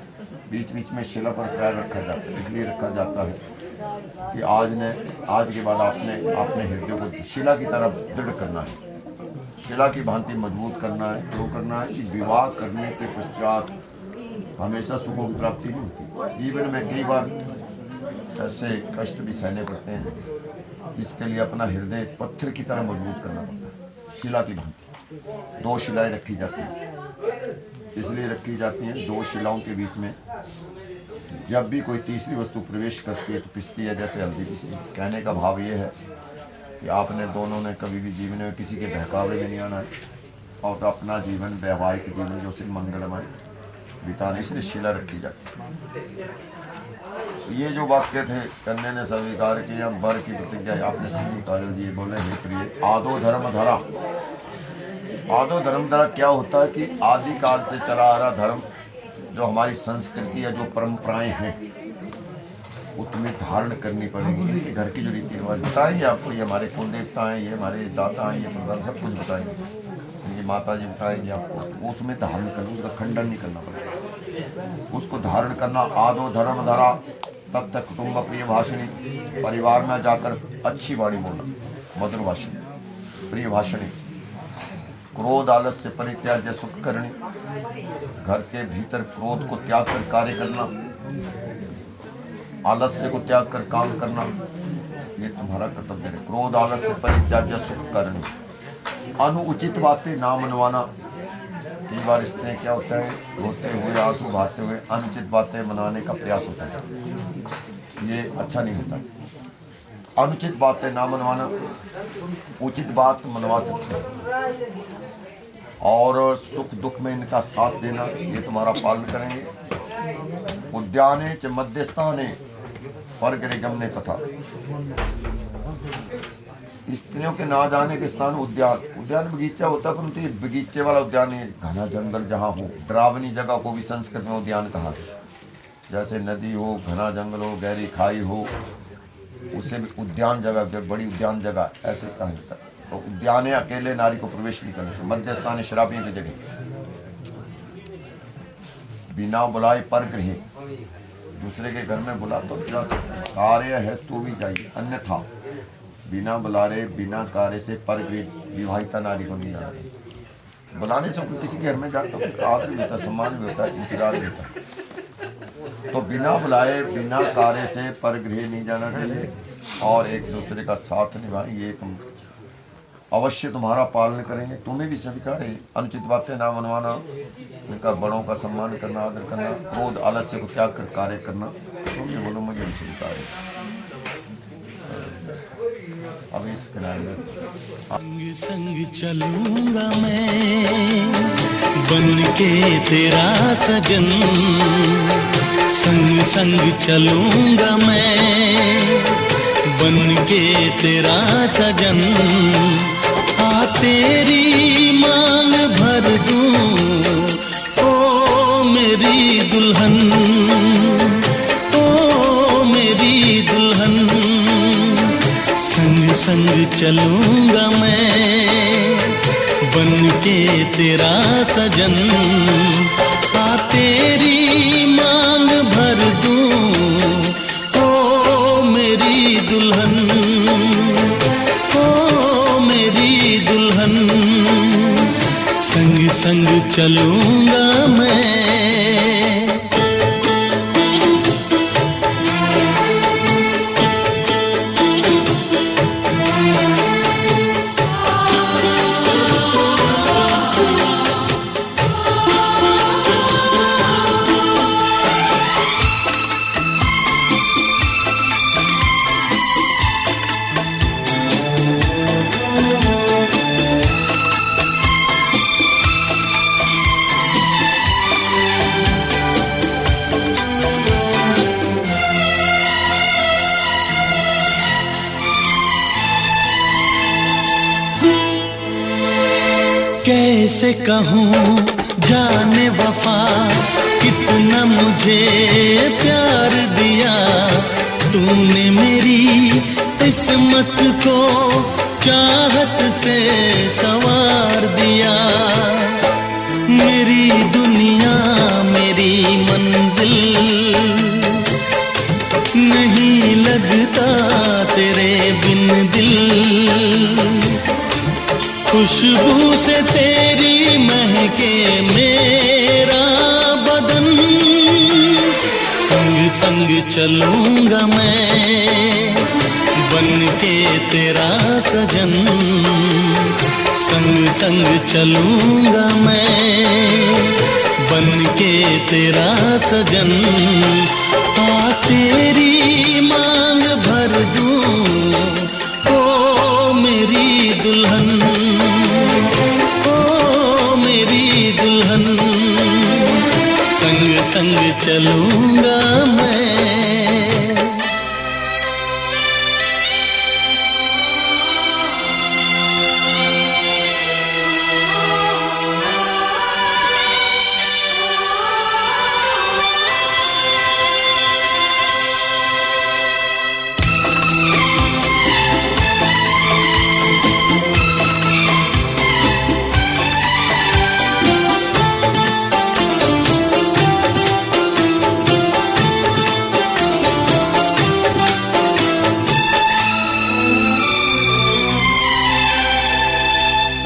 बीच बीच में शिला पर पैर रखा जाता है, इसलिए रखा जाता है कि आज के बाद आपने हृदय को शिला की तरफ दृढ़ करना है, शिला की भांति मजबूत करना है। क्यों करना है कि विवाह करने के पश्चात हमेशा सुखों की प्राप्ति नहीं होती। जीवन में कई बार ऐसे कष्ट भी सहने पड़ते हैं, इसके लिए अपना हृदय पत्थर की तरह मजबूत करना पड़ता है। शिला की भांति 2 शिलाएं रखी जाती हैं, इसलिए रखी जाती हैं 2 शिलाओं के बीच में जब भी कोई तीसरी वस्तु प्रवेश करती है तो पिसती है, जैसे हल्दी पिसती है। कहने का भाव ये है कि आपने दोनों ने कभी भी जीवन में किसी के बहकावे में नहीं आना है और अपना जीवन वैवाहिक जीवन जो सिर्फ मंगलमय बिताने, इसलिए शिला रखी जाती है। ये जो वाक्य थे, कन्या ने स्वीकार किया, वर की प्रतिज्ञा आपने स्वीकार दिए। बोले हे प्रिय, आदो धर्म धरा। आदो धर्म धरा क्या होता है कि आदि काल से चला आ रहा धर्म, जो हमारी संस्कृति है, जो परंपराएं हैं, वो तुम्हें धारण करनी पड़ेगी। इसके घर की जो रीति रिवाज बताएंगे आपको, ये हमारे कुल देवता हैं, ये हमारे दाता हैं, ये प्रधान, सब कुछ बताएंगे, इनकी माता जी बताएंगे आपको। उसमें धारण करना, उसका खंडन नहीं करना पड़ेगा, उसको धारण करना। आदो धर्म धरा तब तक कुटुंब प्रिय भाषणी, परिवार में जाकर अच्छी वाणी बोलना, मधुर भाषणी, प्रिय भाषणी। क्रोध आलस्य परित्याज्य सुख करनी, घर के भीतर क्रोध को त्याग कर कार्य करना, आलस्य को त्याग कर काम करना, ये तुम्हारा कर्तव्य है। क्रोध आलस्य परित्याज्य सुख करनी। अनुचित बातें ना मनवाना। कई बार स्त्रियां क्या होता है, रोते हुए आंसू बहाते हुए अनुचित बातें मनाने का प्रयास होता है, ये अच्छा नहीं होता। अनुचित बातें ना मनवाना, उचित बात मनवा सकते हैं, और सुख दुख में इनका साथ देना, ये तुम्हारा पालन करेंगे। उद्याने च मध्यस्थाने परगृहगमने तथा। स्त्रियों के ना जाने के स्थान उद्यान बगीचा होता है, परंतु ये बगीचे वाला उद्यान नहीं, घना जंगल जहाँ हो, डरावनी जगह को भी संस्कृत में उद्यान कहा है। जैसे नदी हो, घना जंगल हो, गहरी खाई हो, उसे भी उद्यान जगह, बड़ी उद्यान जगह ऐसे कहा जाता है। तो उद्याने अकेले नारी को प्रवेश नहीं करने, मध्य स्थान शराबियों की जगह। बिना बुलाए पर गृह, दूसरे के घर में बुला तो जा सकते, कार्य है तो भी जाइए, अन्यथा बिना बुलारे बिना कार्य से पर गृह विवाहिता नारी को नहीं जाना। बुलाने से किसी के घर में जाता तो आदर भी होता, सम्मान भी होता है, इंतजार भी होता है। तो बिना बुलाए बिना कार्य से पर गृह नहीं जाना चाहिए, और एक दूसरे का साथ निभाएं, ये अवश्य तुम्हारा पालन करेंगे। तुम्हें भी स्वीकार है, अनुचित बातें ना मनवाना, उनका बड़ों का सम्मान करना, आदर करना, क्रोध आलस्य को त्याग कर कार्य करना, तुम्हें बोलो मुझे भी स्वीकार है। अब इस किनारे संग संग चलूंगा मैं बन के तेरा सजन, संग संग चलूंगा मैं बन के तेरा सजन। आ तेरी मांग भर दूं ओ मेरी दुल्हन, ओ मेरी दुल्हन। संग संग चलूंगा मैं के तेरा सजन, आ तेरी मांग भर दूं ओ मेरी दुल्हन, ओ मेरी दुल्हन। संग संग चलूंगा मैं, कैसे कहूँ जाने वफा कितना मुझे प्यार दिया तूने, मेरी किस्मत को चाहत से संवार दिया। मेरी दुनिया मेरी मंजिल, नहीं लगता तेरे बिन दिल। खुशबू से तेरी महके मेरा बदन, संग संग चलूंगा मैं बन के तेरा सजन, संग संग चलूंगा मैं बन के तेरा सजन। आ तेरी मांग भर दूं ओ मेरी दुल्हन, ओ मेरी दुल्हन। संग संग चलूंगा मैं।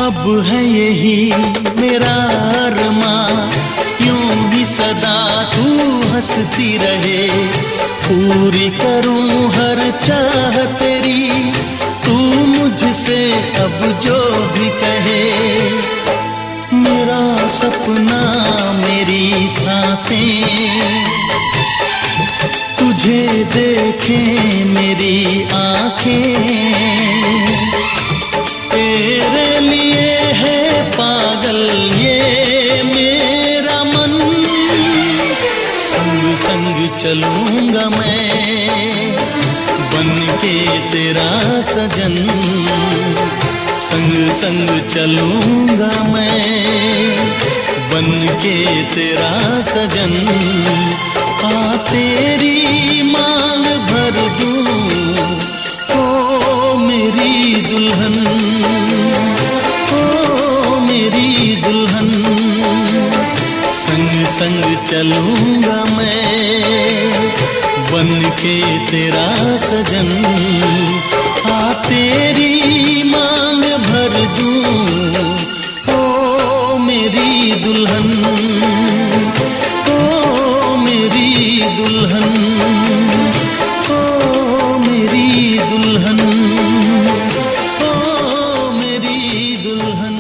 अब है यही मेरा अरमां, यूं ही सदा तू हंसती रहे। पूरी करूं हर चाह तेरी, तू मुझसे अब जो भी कहे। मेरा सपना मेरी सांसें तुझे देखें मेरी आंखें। तेरे लिए है पागल ये मेरा मन, संग संग चलूंगा मैं बन के तेरा सजन, संग संग चलूंगा मैं बन के तेरा सजन। आ तेरी मांग भर दूं ओ मेरी दुल्हन, ओ मेरी दुल्हन। संग संग चलूंगा मैं बन के तेरा सजन। आ तेरी मांग भर दूं ओ मेरी दुल्हन, ओ मेरी दुल्हन, ओ मेरी दुल्हन, ओ मेरी दुल्हन।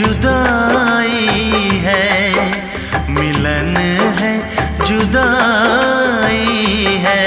जुदाई है, मिलन है जुदाई है।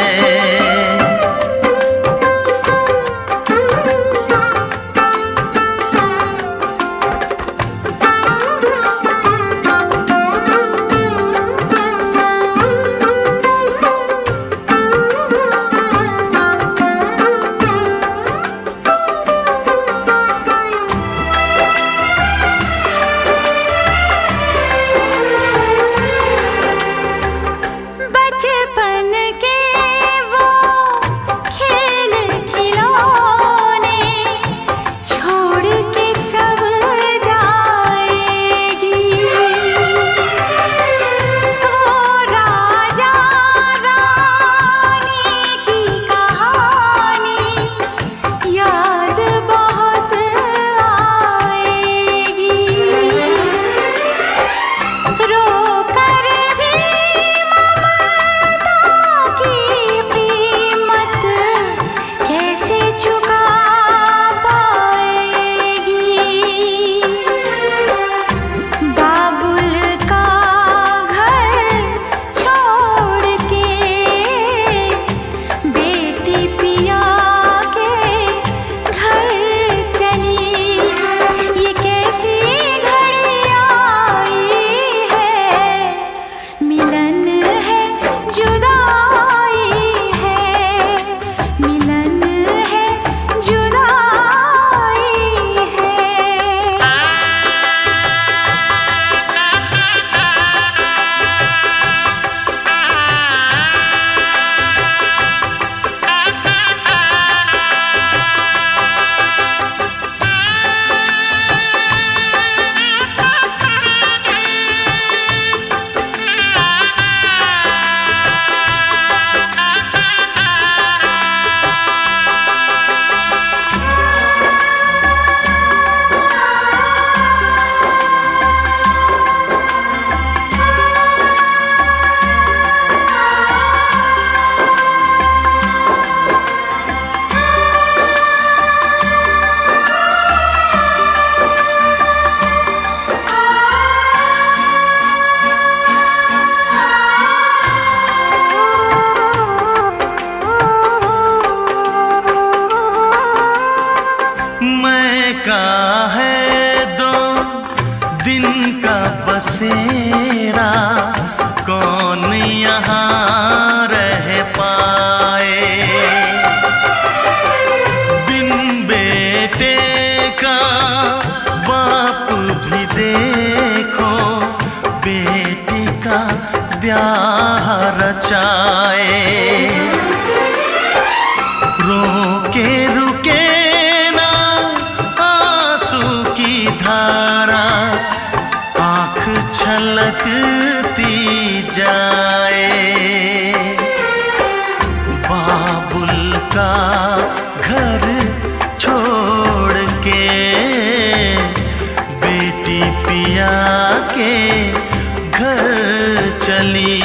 बसेरा कौन यहाँ रह पाए, बिन बेटे का बाप भी देखो बेटी का ब्याह रचाए। रोके रुके ना आंसू की धारा, आँख छलकती जाए। बाबुल का घर छोड़ के बेटी पिया के घर चली,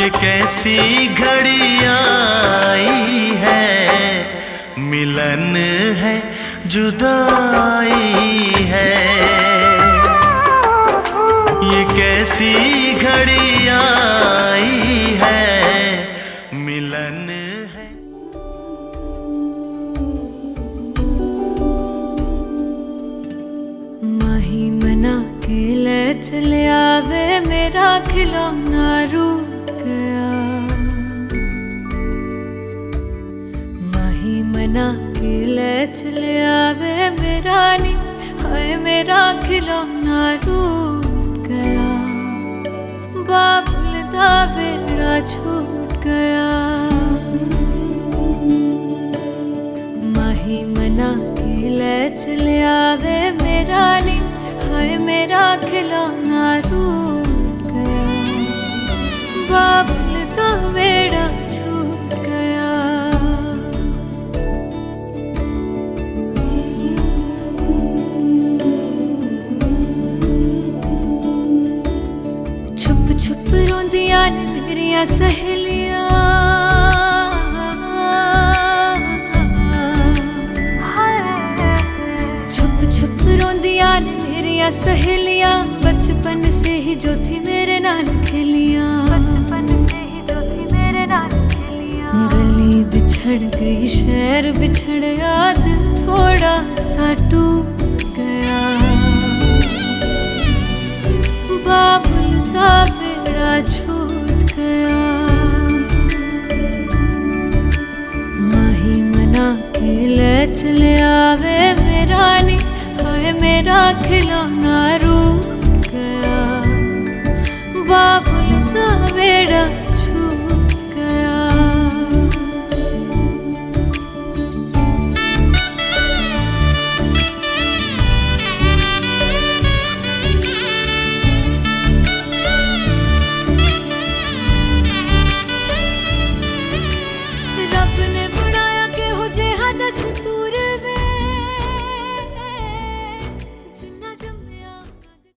ये कैसी घड़ी आई है। मिलन है जुदाई है, ये कैसी घड़ी आई है। मिलन है। माही मना के ले चले आवे, मेरा खिलौना रूठ गया। माही मना के ले चले आवे, मेरा नी हाय मेरा खिलौना रूठ गया। बाबुल दा वेड़ा छूट गया। माही मना के ले चले आवे, मेरा नी हाय मेरा खिलौना रूठ गया। बाबुल दा वेड़ा छूट गया। छुप रोंदियां ने मेरिया सहेलियां, छुप छुप रोंदियां ने मेरी मेरिया सहेलियां बचपन से ही जो थी मेरे नाल खेलियां, गली बिछड़ गई शहर बिछड़ गया, दिल थोड़ा सा टूट गया। बाबुल का बेड़ा छूट गया। माही मना के ले चले आवे मेरा नी, हाय मेरा खिलौना रूठ गया। बाबुल का बेड़ा